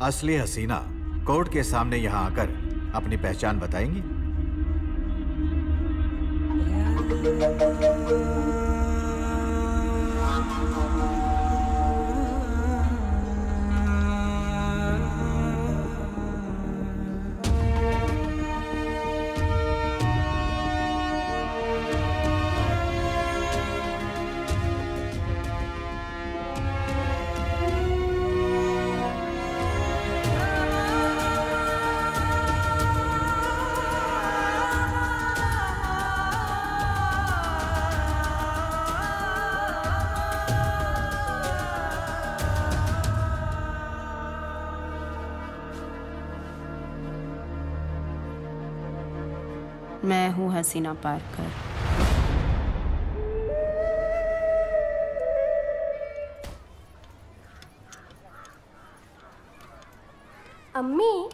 असली हसीना कोर्ट के सामने यहाँ आकर अपनी पहचान बताएंगी? मैं हूँ हसीना पारकर। अम्मी,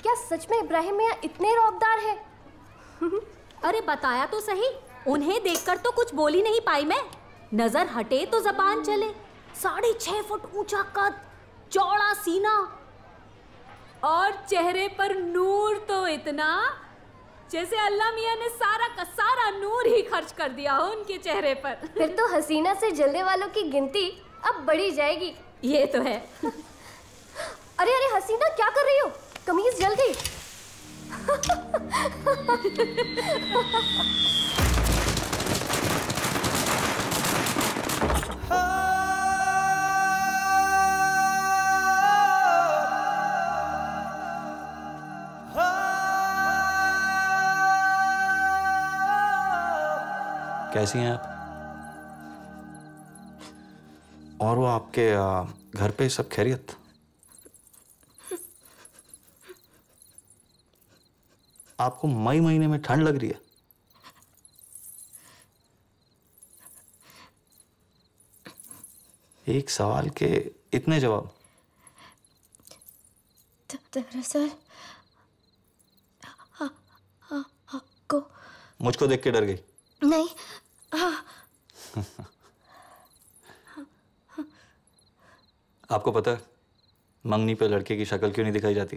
क्या सच में इब्राहिम मियाँ इतने रौबदार हैं? अरे बताया तो सही, उन्हें देखकर तो कुछ बोल ही नहीं पाई मैं। नजर हटे तो जबान चले। 6.5 फुट ऊंचा कद, चौड़ा सीना और चेहरे पर नूर तो इतना जैसे अल्लाह मियाँ ने सारा का सारा नूर ही खर्च कर दिया हो उनके चेहरे पर। फिर तो हसीना से जलने वालों की गिनती अब बढ़ी जाएगी। ये तो है। अरे अरे हसीना, क्या कर रही हो? कमीज जल गई। कैसी हैं आप? और वो आपके घर पे सब खैरियत? आपको मई महीने में ठंड लग रही है? एक सवाल के इतने जवाब। दरअसल आपको मुझको देख के डर गई? नहीं। आपको पता है मंगनी पे लड़के की शक्ल क्यों नहीं दिखाई जाती?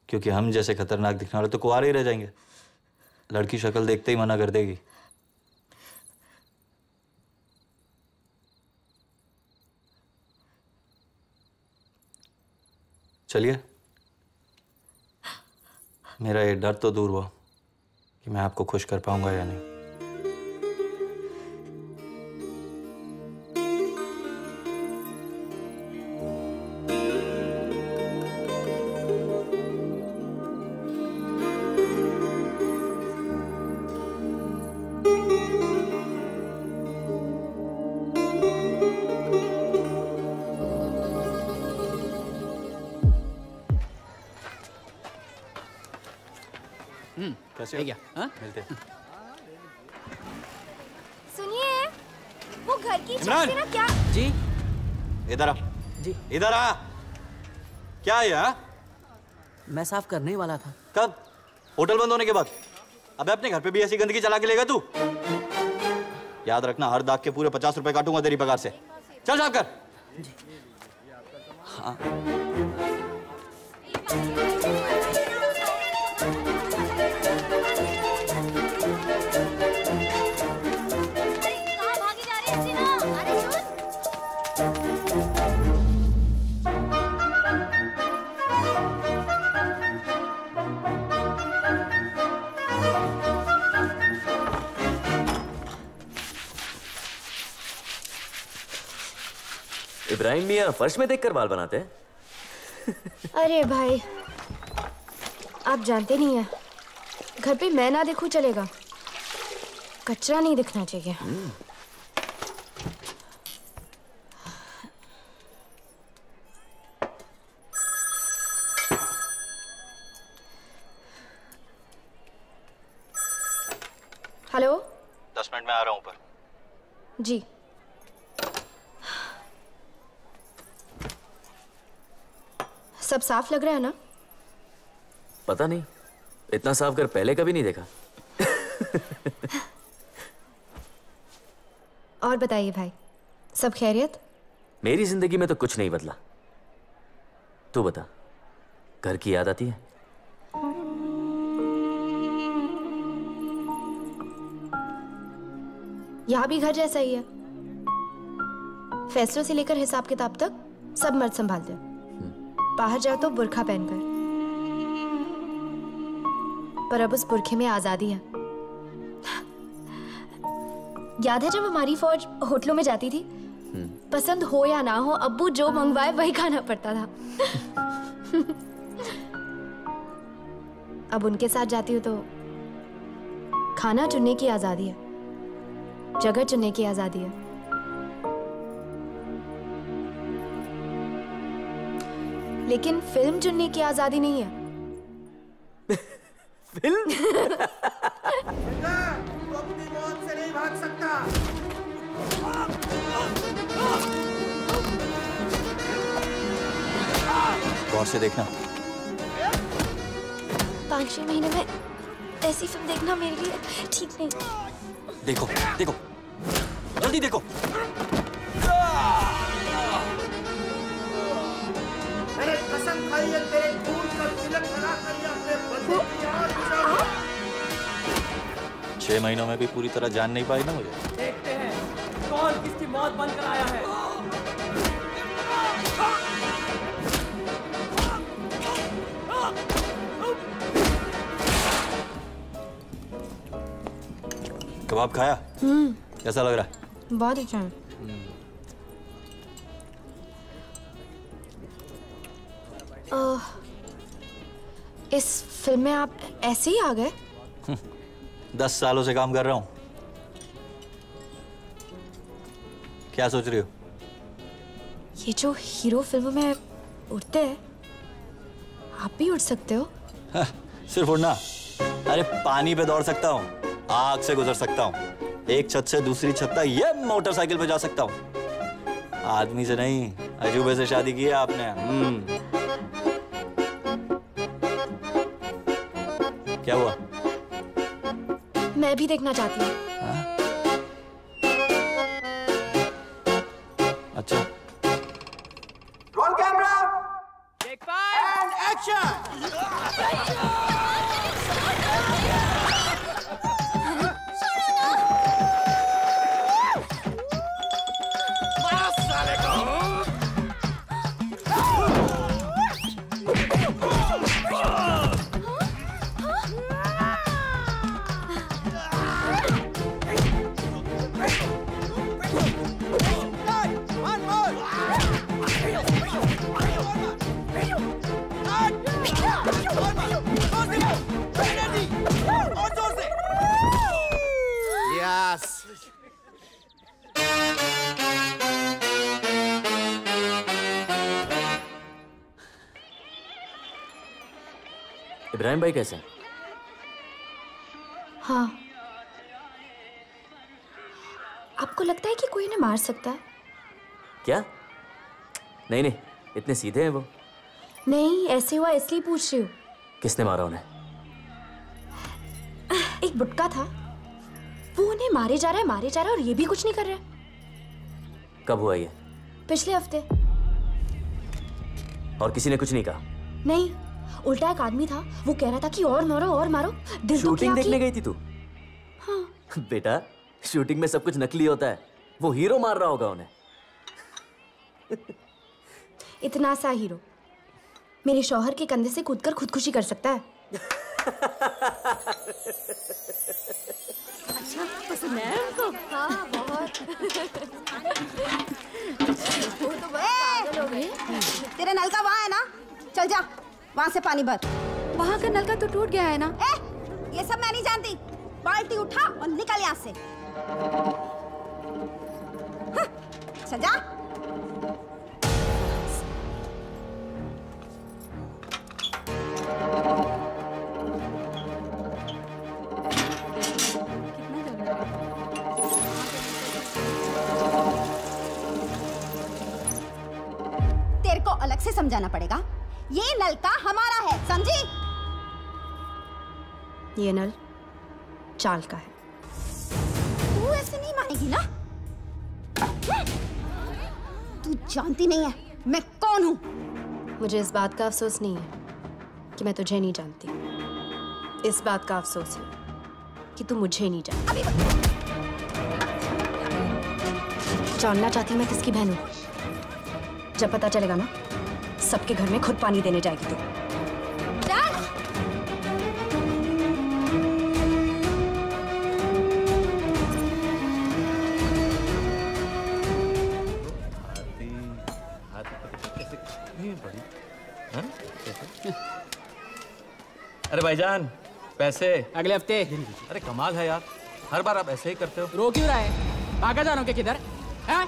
क्योंकि हम जैसे खतरनाक दिखने वाले तो कुंवारे ही रह जाएंगे। लड़की शक्ल देखते ही मना कर देगी। चलिए, मेरा ये डर तो दूर हुआ कि मैं आपको खुश कर पाऊंगा या नहीं। कैसे हो? क्या? मिलते हैं। सुनिए, वो घर की इमरान! चौकी ना क्या? जी इधर आ। जी। इधर आ। क्या है यार? मैं साफ करने ही वाला था। कब? होटल बंद होने के बाद? अबे अपने घर पे भी ऐसी गंदगी चला के लेगा तू? याद रखना, हर दाग के पूरे 50 रुपए काटूंगा तेरी पगार से। चल साफ कर। जी। हाँ। इब्राहिम मियाँ फर्श में देखकर बाल बनाते हैं? अरे भाई, आप जानते नहीं हैं, घर पे मैं ना देखूं चलेगा, कचरा नहीं दिखना चाहिए। हेलो? 10 मिनट में आ रहा हूं ऊपर। जी। सब साफ लग रहा है ना? पता नहीं, इतना साफ कर पहले कभी नहीं देखा। और बताइए भाई, सब खैरियत? मेरी जिंदगी में तो कुछ नहीं बदला। तू बता, घर की याद आती है? यहाँ भी घर जैसा ही है। फैसलों से लेकर हिसाब किताब तक सब मर्द संभालते हैं। बाहर जाओ तो बुर्खा पहनकर। पर अब उस बुर्खे में आजादी है। याद है जब हमारी फौज होटलों में जाती थी, पसंद हो या ना हो अब्बू जो मंगवाए वही खाना पड़ता था। अब उनके साथ जाती हूँ तो खाना चुनने की आजादी है, जगह चुनने की आजादी है। लेकिन फिल्म चुनने की आजादी नहीं है। फिल्म? तू अपनी मौत से नहीं भाग सकता। गौर से देखना। 5-6 महीने में ऐसी फिल्म देखना मेरे लिए ठीक नहीं। देखो देखो, जल्दी देखो। मैंने कसम खाई है तेरे खून का तिलक लगाकर ये अपने बंदे की आग बुझाऊंगा। 6 महीनों में भी पूरी तरह जान नहीं पाई ना मुझे। देखते हैं कौन किसकी मौत बनकर आया है। कबाब खाया? कैसा लग रहा है? बहुत अच्छा है। इस फिल्म में आप ऐसे ही आ गए? 10 सालों से काम कर रहा हूं। क्या सोच रही हो? ये जो हीरो फिल्म में उड़ते हैं, आप भी उड़ सकते हो? सिर्फ उड़ना? अरे पानी पे दौड़ सकता हूँ, आग से गुजर सकता हूँ, एक छत से दूसरी छत तक ये मोटरसाइकिल पे जा सकता हूँ। आदमी से नहीं, अजूबे से शादी की है आपने। क्या हुआ? मैं भी देखना चाहती हूँ। अच्छा। Roll camera, and action. Ibrahim भाई कैसे हैं? हाँ। आपको लगता है कि कोई इन्हें मार सकता है? क्या? नहीं नहीं, इतने सीधे हैं वो। नहीं, ऐसे हुआ इसलिए पूछ रही हूँ। किसने मारा उन्हें? एक बुटका था, वो उन्हें मारे जा रहा है और ये भी कुछ नहीं कर रहा है। कब हुआ ये? पिछले हफ्ते। और किसी ने कुछ नहीं कहा? नहीं, उल्टा एक आदमी था, वो कह रहा था कि और मारो और मारो। दिल तो शूटिंग क्या देखने गई थी तू? हाँ। बेटा, शूटिंग में सब कुछ नकली होता है, वो हीरो मार रहा होगा उन्हें। इतना सा हीरो मेरे शौहर के कंधे से कूदकर खुदकुशी कर सकता है? अच्छा पसंद है उनको? हाँ, बहुत। वो तो बस पागल हो गई। तेरा नलका वहाँ है ना, चल जा वहाँ से पानी भर। वहाँ का नलका तो टूट गया है ना। ये सब मैं नहीं जानती, बाल्टी उठा और निकल यहाँ से। चल जा। तेरे को अलग से समझाना पड़ेगा, ये नल का हमारा है, समझी? ये नल चाल का है। तू ऐसे नहीं मानेगी ना? तू जानती नहीं है मैं कौन हूँ। मुझे इस बात का अफसोस नहीं है कि मैं तुझे नहीं जानती, इस बात का अफसोस है कि तू मुझे नहीं जानती। जानना चाहती मैं किसकी बहन हूँ? जब पता चलेगा ना, सबके घर में खुद पानी देने जाएगी तू। अरे भाईजान, पैसे अगले हफ्ते। अरे कमाल है यार, हर बार आप ऐसे ही करते हो। रो क्यों रहा है? भागा जानो के किधर है?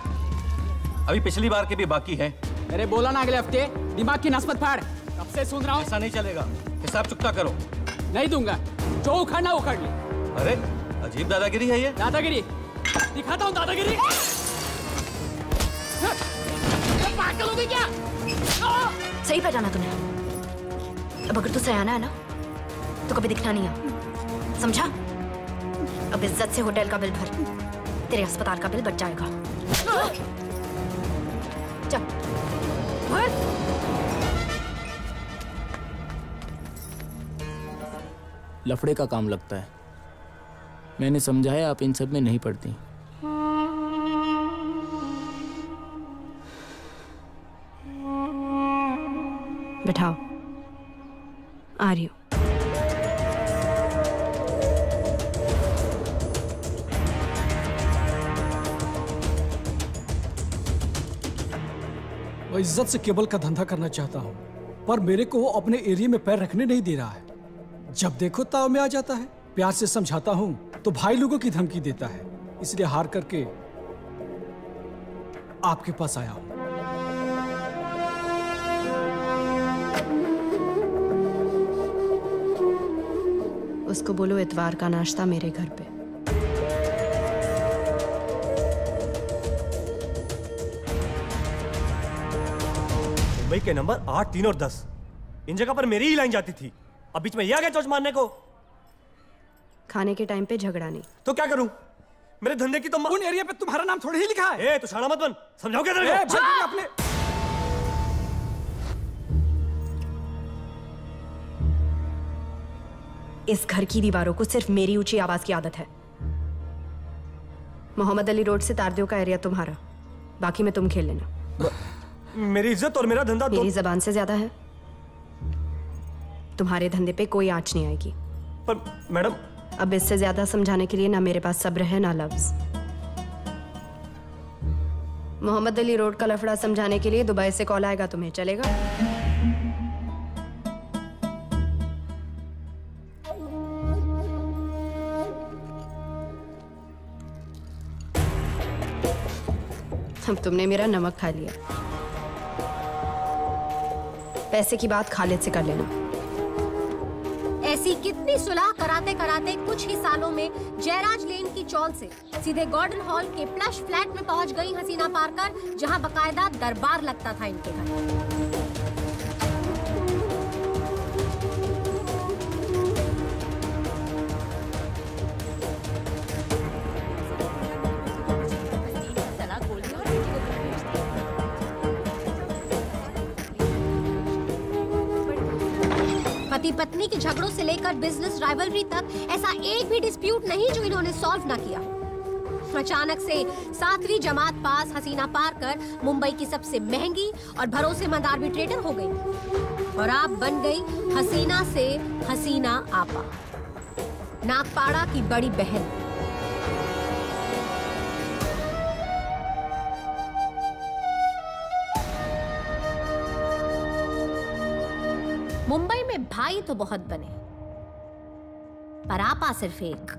अभी पिछली बार के भी बाकी है। अरे बोला ना अगले हफ्ते, दिमाग की नस मत फाड़। कब से सुन रहा हूँ। ऐसा नहीं चलेगा, हिसाब चुकता करो। नहीं दूंगा, जो उखाड़ना उखाड़ ले। अरे अजीब दादागिरी है ये। दादागिरी दिखाता हूँ, दादागिरी। पागल हो गई क्या? सही पहचाना तूने। अब अगर तू सयाना है ना तो कभी दिखना नहीं है, समझा? अब इज्जत से होटल का बिल भर, तेरे अस्पताल का बिल बच जाएगा। चल भर। लफड़े का काम लगता है। मैंने समझाया, आप इन सब में नहीं पड़ती। बैठाओ, आ रही हूँ। मैं इज्जत से केबल का धंधा करना चाहता हूँ, पर मेरे को वो अपने एरिया में पैर रखने नहीं दे रहा है। जब देखो ताव में आ जाता है। प्यार से समझाता हूँ तो भाई लोगों की धमकी देता है, इसलिए हार करके आपके पास आया हूँ। उसको बोलो इतवार का नाश्ता मेरे घर पे। मुंबई के नंबर 8, 3 और 10 इन जगह पर मेरी ही लाइन जाती थी। अब बीच में ये आ गया चोच मारने को। खाने के टाइम पे झगड़ा नहीं। तो क्या करूं? मेरे धंधे की तो उन एरिया पे तुम्हारा नाम थोड़ी ही लिखा है। ए, तू शाना मत बन, समझाओ क्या तेरे को? अपने इस घर की दीवारों को सिर्फ मेरी ऊंची आवाज की आदत है। मोहम्मद अली रोड से तारदेव का एरिया तुम्हारा, बाकी में तुम खेल लेना। मेरी इज्जत और मेरा धंधा मेरी जबान से ज्यादा है। तुम्हारे धंधे पे कोई आंच नहीं आएगी। पर मैडम, अब इससे ज्यादा समझाने के लिए ना मेरे पास सब्र है ना लफ्ज। मोहम्मद अली रोड का लफड़ा समझाने के लिए दुबई से कॉल आएगा तुम्हें, चलेगा? अब तुमने मेरा नमक खा लिया। पैसे की बात खालिद से कर लेना। ऐसी कितनी सुलह कराते कराते कुछ ही सालों में जयराज लेन की चौल से सीधे गॉर्डन हॉल के प्लश फ्लैट में पहुंच गई हसीना पारकर, जहां बकायदा दरबार लगता था इनके घर। पति पत्नी के झगड़ों से लेकर बिजनेस राइवलरी तक ऐसा एक भी डिस्प्यूट नहीं जो इन्होंने सॉल्व ना किया। अचानक से 7वीं जमात पास हसीना पारकर मुंबई की सबसे महंगी और भरोसेमंद आर्बिट्रेटर हो गई और आप बन गई हसीना से हसीना आपा, नागपाड़ा की बड़ी बहन। मुंबई में भाई तो बहुत बने, पर आपा सिर्फ एक।